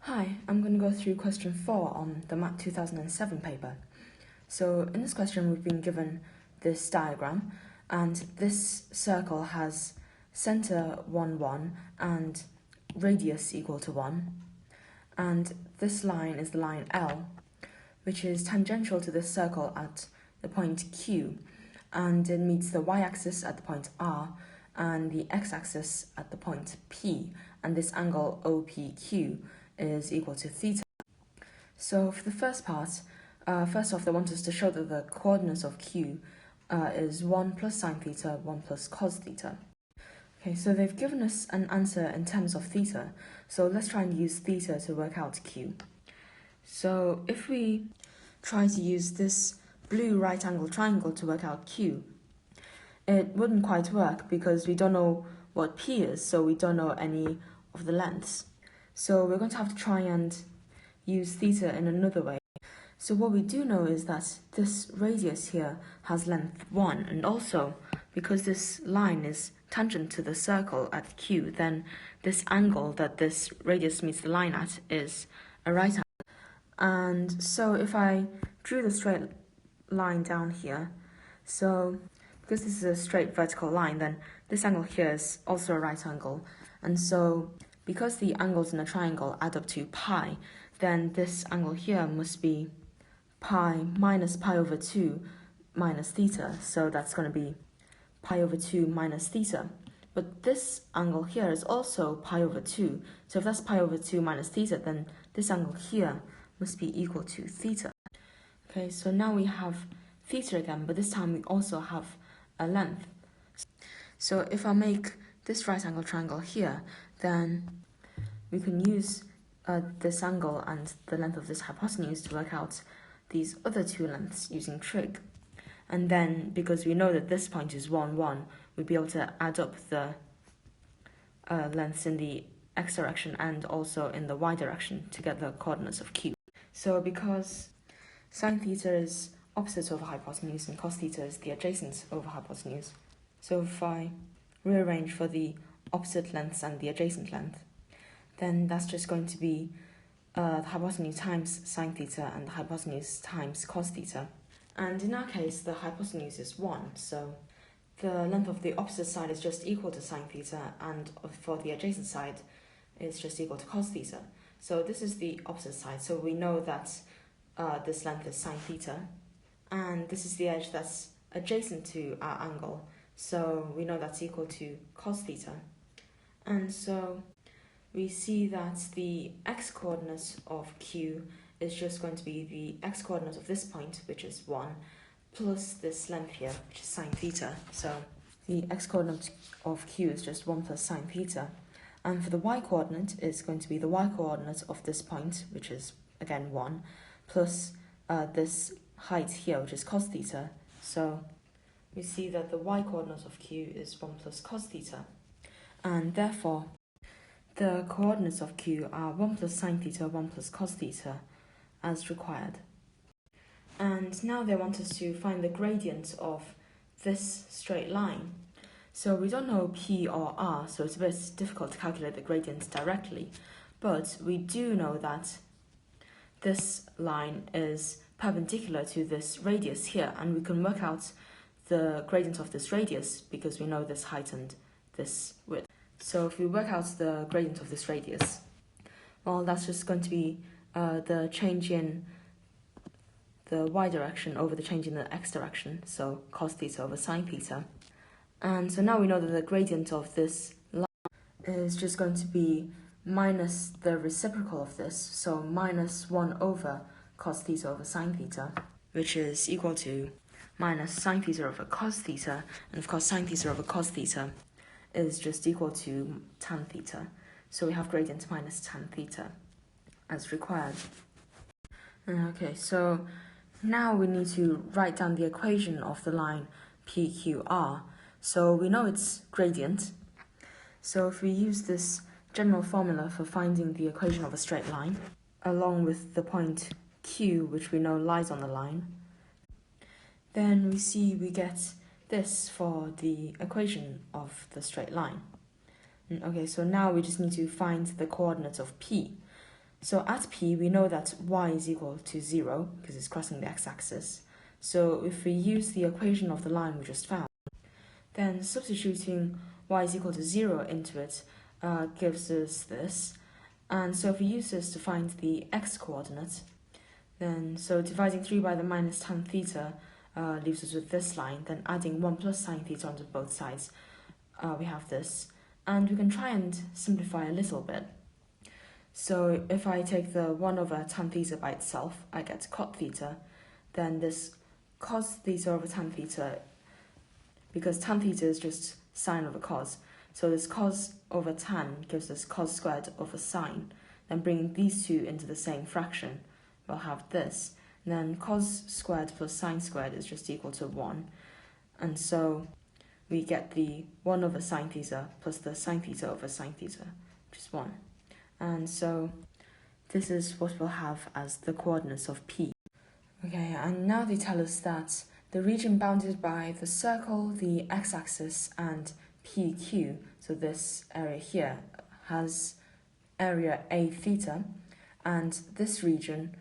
Hi, I'm going to go through question 4 on the Math 2007 paper. So in this question we've been given this diagram, and this circle has centre 1, 1 and radius equal to 1, and this line is the line L, which is tangential to this circle at the point Q, and it meets the y-axis at the point R and the x-axis at the point P, and this angle OPQ is equal to theta. So for the first part, first off they want us to show that the coordinates of Q is 1 plus sine theta, 1 plus cos theta. Okay, so they've given us an answer in terms of theta, so let's try and use theta to work out Q. So if we try to use this blue right angle triangle to work out Q, it wouldn't quite work because we don't know what P is, so we don't know any of the lengths. So we're going to have to try and use theta in another way. So what we do know is that this radius here has length 1, and also because this line is tangent to the circle at Q, then this angle that this radius meets the line at is a right angle. And so if I drew the straight line down here, so because this is a straight vertical line, then this angle here is also a right angle. And so because the angles in a triangle add up to pi, then this angle here must be pi minus pi over 2 minus theta. So that's going to be pi over 2 minus theta. But this angle here is also pi over 2. So if that's pi over 2 minus theta, then this angle here must be equal to theta. Okay, so now we have theta again, but this time we also have a length. So if I make this right angle triangle here, then we can use this angle and the length of this hypotenuse to work out these other two lengths using trig. And then, because we know that this point is 1, 1, we'd be able to add up the lengths in the x direction and also in the y direction to get the coordinates of Q. So because sine theta is opposite over hypotenuse and cos theta is the adjacent over hypotenuse, so if I rearrange for the opposite lengths and the adjacent length, then that's just going to be the hypotenuse times sine theta and the hypotenuse times cos theta. And in our case, the hypotenuse is 1, so the length of the opposite side is just equal to sine theta, and for the adjacent side, it's just equal to cos theta. So this is the opposite side, so we know that this length is sine theta, and this is the edge that's adjacent to our angle, so we know that's equal to cos theta. And so we see that the x-coordinate of Q is just going to be the x-coordinate of this point, which is 1, plus this length here, which is sine theta. So the x-coordinate of Q is just 1 plus sine theta. And for the y-coordinate, it's going to be the y-coordinate of this point, which is, again, 1, plus this height here, which is cos theta. So we see that the y-coordinate of Q is 1 plus cos theta. And therefore, the coordinates of Q are 1 plus sine theta, 1 plus cos theta, as required. And now they want us to find the gradient of this straight line. So we don't know P or R, so it's a bit difficult to calculate the gradient directly. But we do know that this line is perpendicular to this radius here, and we can work out the gradient of this radius because we know this height and this width. So if we work out the gradient of this radius, well, that's just going to be the change in the y direction over the change in the x direction, so cos theta over sine theta. And so now we know that the gradient of this line is just going to be minus the reciprocal of this, so minus 1 over cos theta over sine theta, which is equal to minus sine theta over cos theta, and of course sine theta over cos theta is just equal to tan theta. So we have gradient minus tan theta as required. Okay, so now we need to write down the equation of the line PQR. So we know its gradient. So if we use this general formula for finding the equation of a straight line, along with the point Q, which we know lies on the line, then we see we get this for the equation of the straight line. Okay, so now we just need to find the coordinates of P. So at P, we know that y is equal to 0 because it's crossing the x-axis. So if we use the equation of the line we just found, then substituting y is equal to 0 into it gives us this. And so if we use this to find the x-coordinate, then so dividing 3 by the minus tan theta leaves us with this line. Then adding 1 plus sine theta onto both sides, we have this. And we can try and simplify a little bit. So if I take the 1 over tan theta by itself, I get cot theta. Then this cos theta over tan theta, because tan theta is just sine over cos. So this cos over tan gives us cos squared over sine. Then bringing these two into the same fraction, we'll have this. And then cos squared plus sine squared is just equal to 1. And so we get the 1 over sine theta plus the sine theta over sine theta, which is 1. And so this is what we'll have as the coordinates of P. Okay, and now they tell us that the region bounded by the circle, the x-axis, and PQ, so this area here, has area A theta, and this region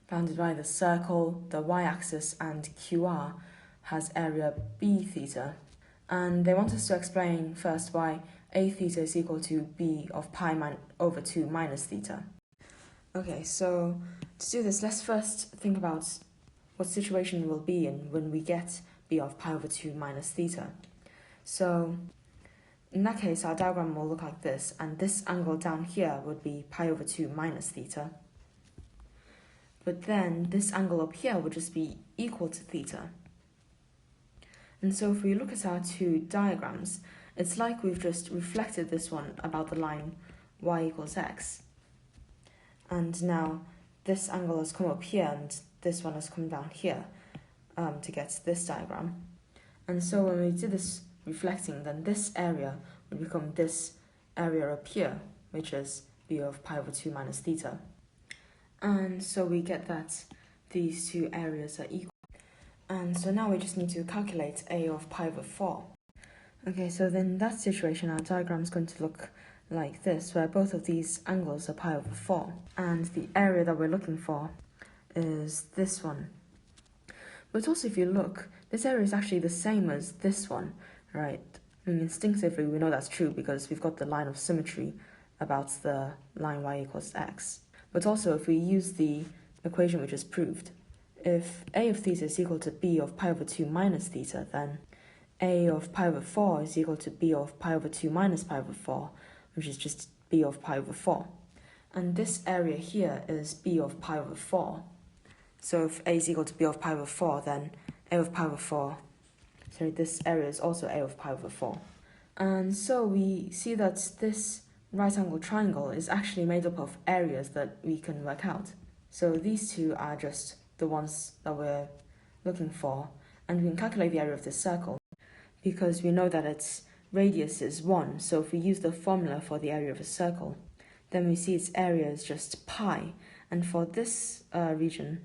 bounded by the circle, the y-axis, and QR has area B theta. And they want us to explain first why A theta is equal to B of pi over 2 minus theta. Okay, so to do this, let's first think about what situation we'll be in when we get B of pi over 2 minus theta. So in that case, our diagram will look like this, and this angle down here would be pi over 2 minus theta. But then this angle up here would just be equal to theta. And so if we look at our two diagrams, it's like we've just reflected this one about the line y equals x. And now this angle has come up here and this one has come down here to get this diagram. And so when we do this reflecting, then this area would become this area up here, which is b of pi over 2 minus theta. And so we get that these two areas are equal. And so now we just need to calculate a of pi over 4. Okay, so then in that situation, our diagram is going to look like this, where both of these angles are pi over 4. And the area that we're looking for is this one. But also if you look, this area is actually the same as this one, right? I mean, instinctively we know that's true because we've got the line of symmetry about the line y equals x. But also if we use the equation we just proved, if a of theta is equal to b of pi over 2 minus theta, then a of pi over 4 is equal to b of pi over 2 minus pi over 4, which is just b of pi over 4. And this area here is b of pi over 4. So if a is equal to b of pi over 4, then a of pi over 4, this area is also a of pi over 4. And so we see that this right angle triangle is actually made up of areas that we can work out. So these two are just the ones that we're looking for, and we can calculate the area of this circle because we know that its radius is 1. So if we use the formula for the area of a circle, then we see its area is just pi. And for this region,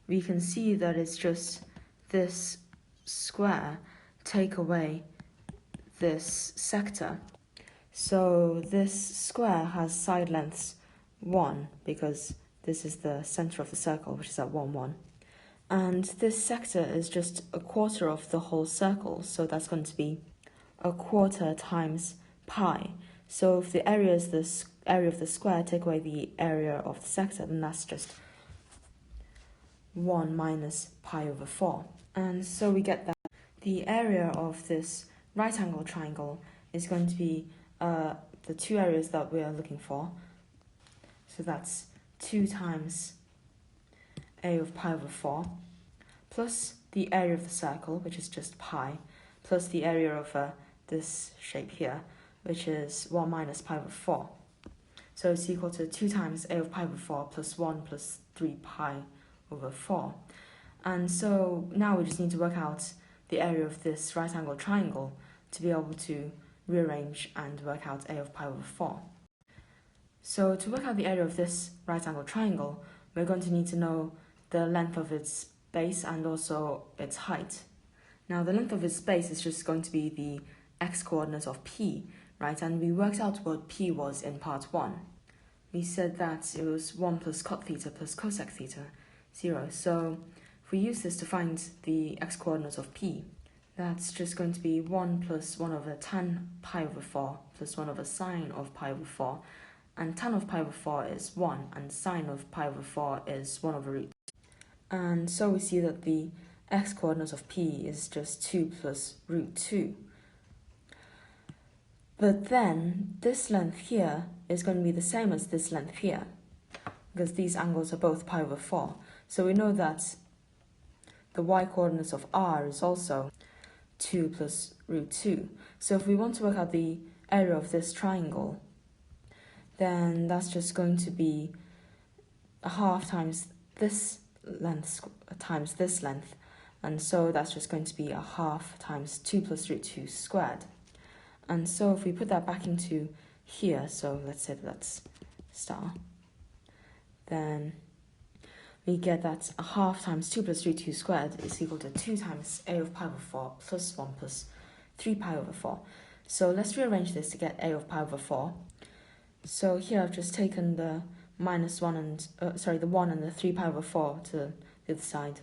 we can see that it's just this square take away this sector. So this square has side lengths 1 because this is the center of the circle, which is at 1, 1. And this sector is just a quarter of the whole circle, so that's going to be a quarter times pi. So if the area is the area of the square, take away the area of the sector, then that's just 1 minus pi over 4. And so we get that the area of this right angle triangle is going to be the two areas that we are looking for. So that's 2 times a of pi over 4, plus the area of the circle, which is just pi, plus the area of this shape here, which is 1 minus pi over 4. So it's equal to 2 times a of pi over 4 plus 1 plus 3 pi over 4. And so now we just need to work out the area of this right angle triangle to be able to rearrange and work out a of pi over 4. So to work out the area of this right angle triangle, we're going to need to know the length of its base and also its height. Now the length of its base is just going to be the x-coordinate of P, right? And we worked out what P was in part 1. we said that it was 1 plus cot theta plus cosec theta, 0. So if we use this to find the x-coordinates of p, that's just going to be 1 plus 1 over tan pi over 4 plus 1 over sine of pi over 4. And tan of pi over 4 is 1, and sine of pi over 4 is 1 over root 2. And so we see that the x-coordinate of p is just 2 plus root 2. But then this length here is going to be the same as this length here, because these angles are both pi over 4. So we know that the y-coordinates of r is also 2 plus root 2. So if we want to work out the area of this triangle, then that's just going to be a half times this length times this length. And so that's just going to be a half times 2 plus root 2 squared. And so if we put that back into here, so let's say that's star, then we get that a half times 2 plus root 2 squared is equal to 2 times a of pi over 4 plus 1 plus 3 pi over 4. So let's rearrange this to get a of pi over 4. So here I've just taken the minus 1 and, the 1 and the 3 pi over 4 to the other side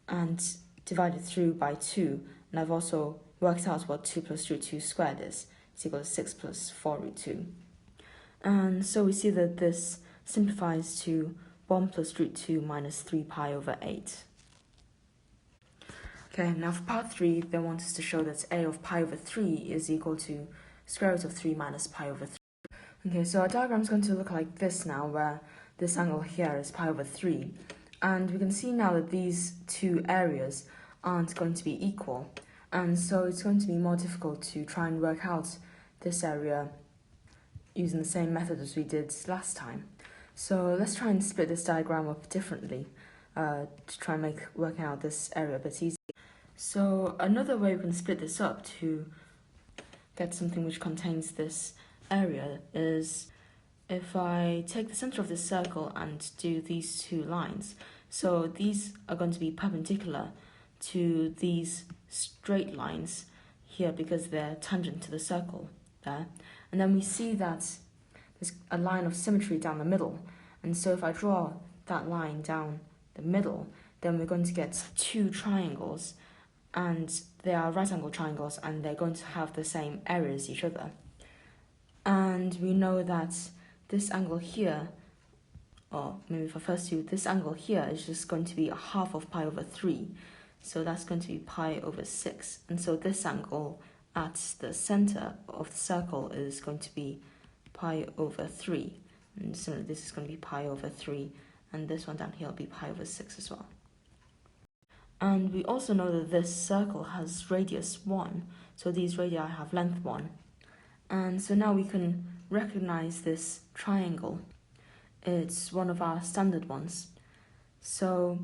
and divided through by 2. And I've also worked out what 2 plus root 2 squared is. It's equal to 6 plus 4 root 2. And so we see that this simplifies to 1 plus root 2 minus 3 pi over 8. Okay, now for part 3, they want us to show that a of pi over 3 is equal to square root of 3 minus pi over 3. Okay, so our diagram is going to look like this now, where this angle here is pi over 3. And we can see now that these two areas aren't going to be equal. And so it's going to be more difficult to try and work out this area using the same method as we did last time. So let's try and split this diagram up differently to try and make working out this area a bit easier. So another way we can split this up to get something which contains this area is if I take the center of this circle and do these two lines. So these are going to be perpendicular to these straight lines here because they're tangent to the circle there. And then we see that there's a line of symmetry down the middle. And so if I draw that line down the middle, then we're going to get two triangles, and they are right angle triangles, and they're going to have the same area as each other. And we know that this angle here, or maybe for first two, this angle here is just going to be a half of pi over 3. So that's going to be pi over 6. And so this angle at the center of the circle is going to be pi over 3. And so this is going to be pi over 3. And this one down here will be pi over 6 as well. And we also know that this circle has radius 1. So these radii have length 1. And so now we can recognize this triangle. It's one of our standard ones. So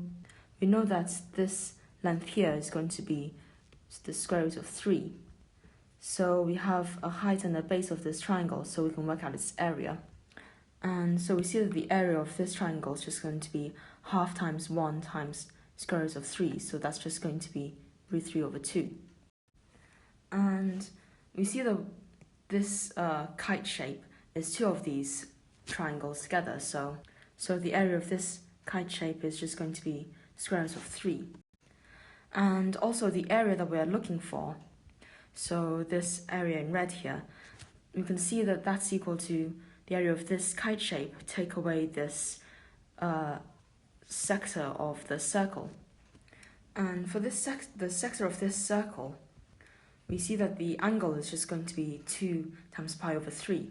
we know that this length here is going to be the square root of 3. So we have a height and a base of this triangle, so we can work out its area. And so we see that the area of this triangle is just going to be half times 1 times square root of 3, so that's just going to be root 3 over 2. And we see that this kite shape is two of these triangles together, so the area of this kite shape is just going to be square root of 3. And also the area that we are looking for, so this area in red here, we can see that that's equal to the area of this kite shape, take away this sector of the circle. And for this the sector of this circle, we see that the angle is just going to be 2 times pi over 3.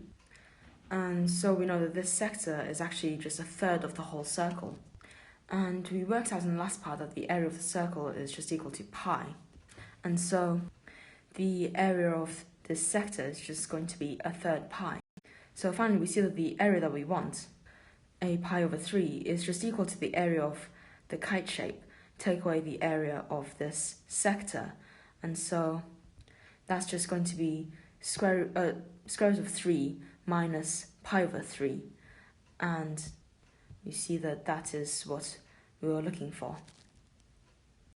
And so we know that this sector is actually just a third of the whole circle. And we worked out in the last part that the area of the circle is just equal to pi. And so the area of this sector is just going to be a third pi. So finally we see that the area that we want, a pi over 3, is just equal to the area of the kite shape, take away the area of this sector. And so that's just going to be square root of 3 minus pi over 3. And you see that that is what we were looking for.